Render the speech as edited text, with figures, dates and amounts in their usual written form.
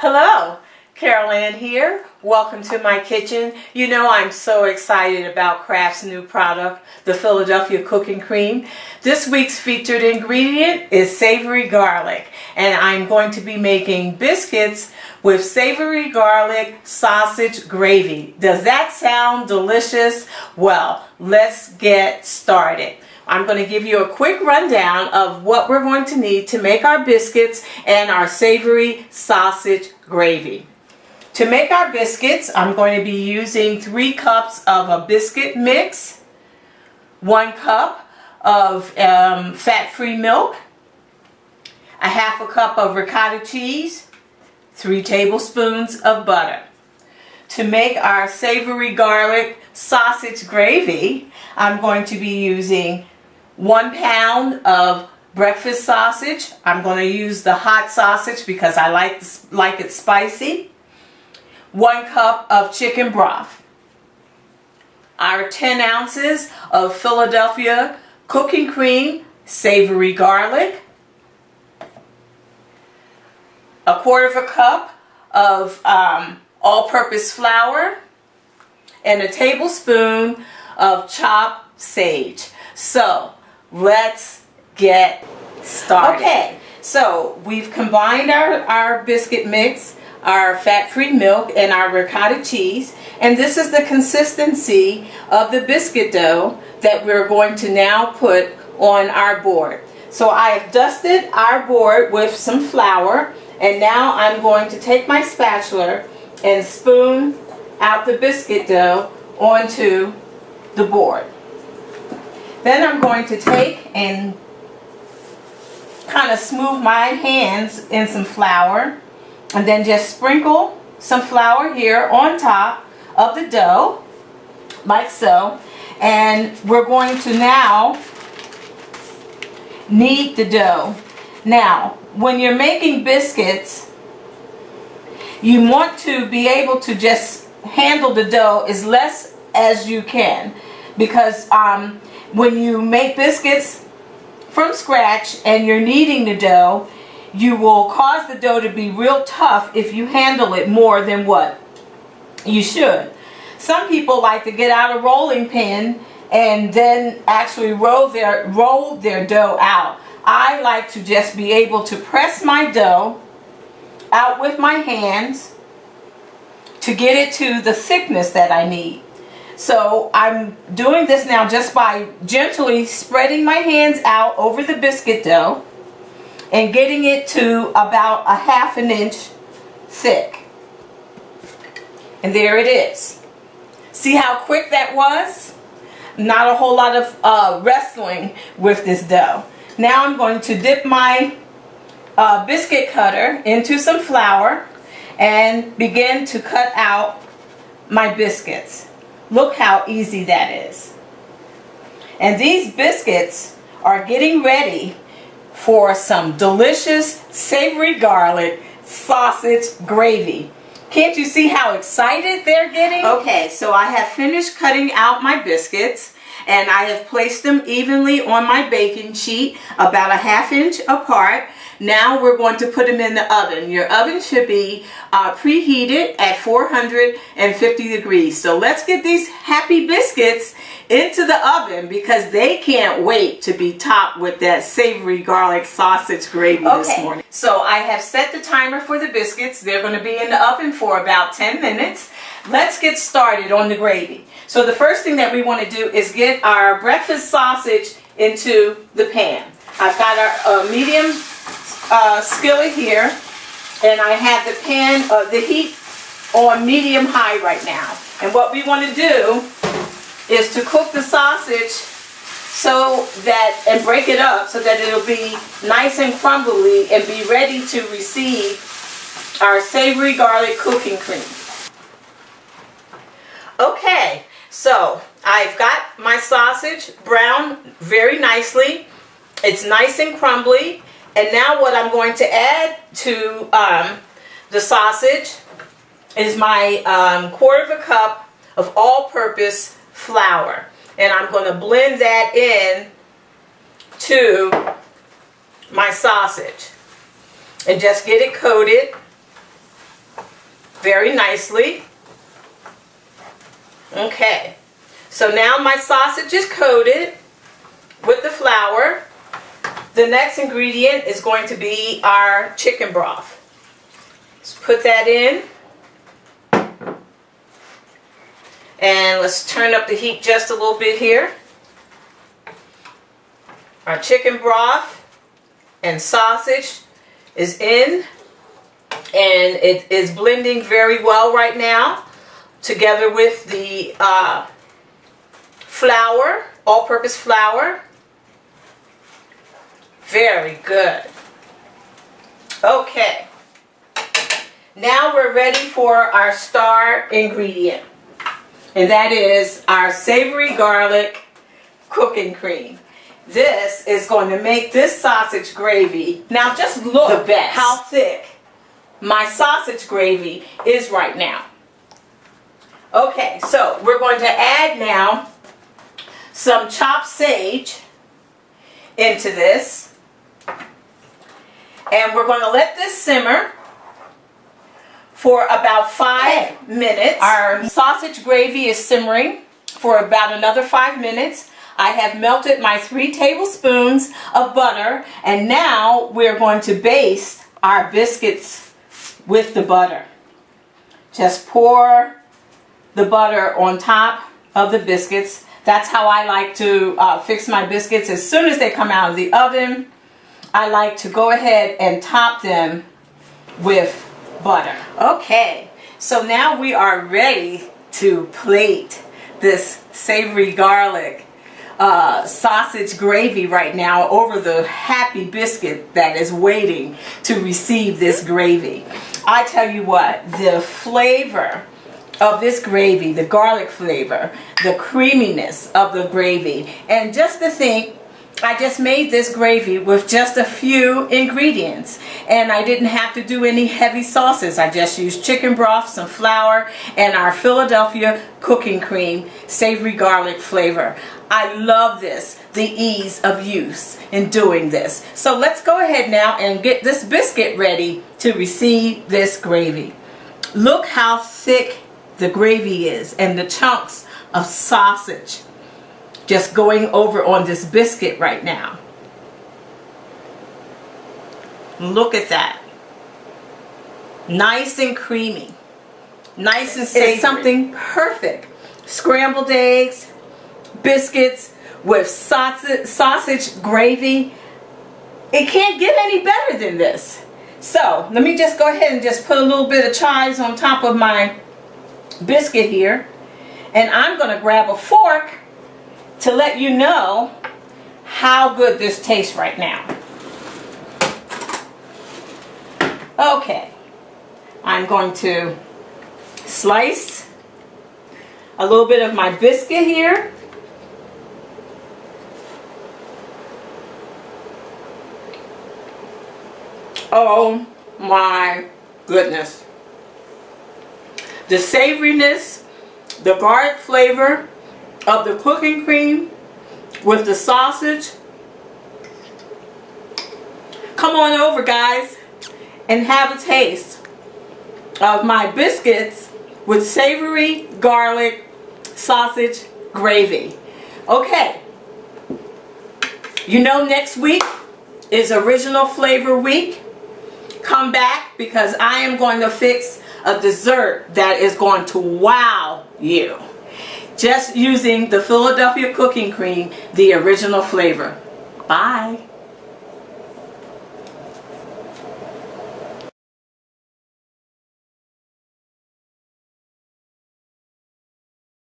Hello, Carol Ann here. Welcome to my kitchen. You know I'm so excited about Kraft's new product, the Philadelphia Cooking Cream. This week's featured ingredient is savory garlic, and I'm going to be making biscuits with savory garlic sausage gravy. Does that sound delicious? Well, let's get started. I'm going to give you a quick rundown of what we're going to need to make our biscuits and our savory sausage gravy. To make our biscuits, I'm going to be using 3 cups of a biscuit mix, 1 cup of fat-free milk, a half a cup of ricotta cheese, 3 tablespoons of butter. To make our savory garlic sausage gravy, I'm going to be using 1 pound of breakfast sausage. I'm going to use the hot sausage because I like it spicy. 1 cup of chicken broth. Our 10 ounces of Philadelphia Cooking Cream savory garlic. 1/4 cup of all-purpose flour. And a tablespoon of chopped sage. So let's get started. Okay, so we've combined our biscuit mix, our fat-free milk, and our ricotta cheese, and this is the consistency of the biscuit dough that we're going to now put on our board. So I have dusted our board with some flour, and now I'm going to take my spatula and spoon out the biscuit dough onto the board. Then I'm going to take and kind of smooth my hands in some flour, and then just sprinkle some flour here on top of the dough, like so. And we're going to now knead the dough. Now, when you're making biscuits, you want to be able to just handle the dough as less as you can, because when you make biscuits from scratch and you're kneading the dough, you will cause the dough to be real tough if you handle it more than what you should. Some people like to get out a rolling pin and then actually roll their dough out. I like to just be able to press my dough out with my hands to get it to the thickness that I need. So I'm doing this now just by gently spreading my hands out over the biscuit dough and getting it to about 1/2 inch thick. And there it is. See how quick that was? Not a whole lot of wrestling with this dough. Now I'm going to dip my biscuit cutter into some flour and begin to cut out my biscuits. Look how easy that is. And these biscuits are getting ready for some delicious savory garlic sausage gravy. Can't you see how excited they're getting? Okay, so I have finished cutting out my biscuits, and I have placed them evenly on my baking sheet, about 1/2 inch apart. Now we're going to put them in the oven. Your oven should be preheated at 450 degrees. So let's get these happy biscuits into the oven because they can't wait to be topped with that savory garlic sausage gravy this morning. So I have set the timer for the biscuits. They're going to be in the oven for about 10 minutes. Let's get started on the gravy. So the first thing that we want to do is get our breakfast sausage into the pan. I've got our medium skillet here, and I have the heat on medium high right now. And what we want to do is to cook the sausage and break it up so that it'll be nice and crumbly and be ready to receive our savory garlic cooking cream. Okay, so I've got my sausage browned very nicely. It's nice and crumbly. And now what I'm going to add to the sausage is my 1/4 cup of all-purpose flour. And I'm going to blend that in to my sausage and just get it coated very nicely. Okay, so now my sausage is coated with the flour. The next ingredient is going to be our chicken broth. Let's put that in. And let's turn up the heat just a little bit here. Our chicken broth and sausage is in, and it is blending very well right now, together with the flour, all-purpose flour. Very good. Okay. Now we're ready for our star ingredient, and that is our savory garlic cooking cream. This is going to make this sausage gravy. Now just look how thick my sausage gravy is right now. Okay, so we're going to add now some chopped sage into this. And we're going to let this simmer for about 5 minutes. Our sausage gravy is simmering for about another 5 minutes. I have melted my 3 tablespoons of butter, and now we're going to baste our biscuits with the butter. Just pour the butter on top of the biscuits. That's how I like to fix my biscuits. As soon as they come out of the oven, I like to go ahead and top them with butter. Okay, so now we are ready to plate this savory garlic sausage gravy right now over the happy biscuit that is waiting to receive this gravy. I tell you what, the flavor of this gravy, the garlic flavor, the creaminess of the gravy, and just to think, I just made this gravy with just a few ingredients, and I didn't have to do any heavy sauces. I just used chicken broth, some flour, and our Philadelphia cooking cream, savory garlic flavor. I love this, the ease of use in doing this. So let's go ahead now and get this biscuit ready to receive this gravy. Look how thick the gravy is, and the chunks of sausage just going over on this biscuit right now. Look at that. Nice and creamy. Nice and savory. It's something perfect. Scrambled eggs, biscuits with sausage gravy. It can't get any better than this. So let me just go ahead and just put a little bit of chives on top of my biscuit here. And I'm going to grab a fork to let you know how good this tastes right now. Okay, I'm going to slice a little bit of my biscuit here. Oh my goodness. The savoriness, the garlic flavor of the cooking cream with the sausage. Come on over, guys, and have a taste of my biscuits with savory garlic sausage gravy. Okay, you know next week is Original Flavor Week. Come back, because I am going to fix a dessert that is going to wow you. Just using the Philadelphia cooking cream, the original flavor. Bye.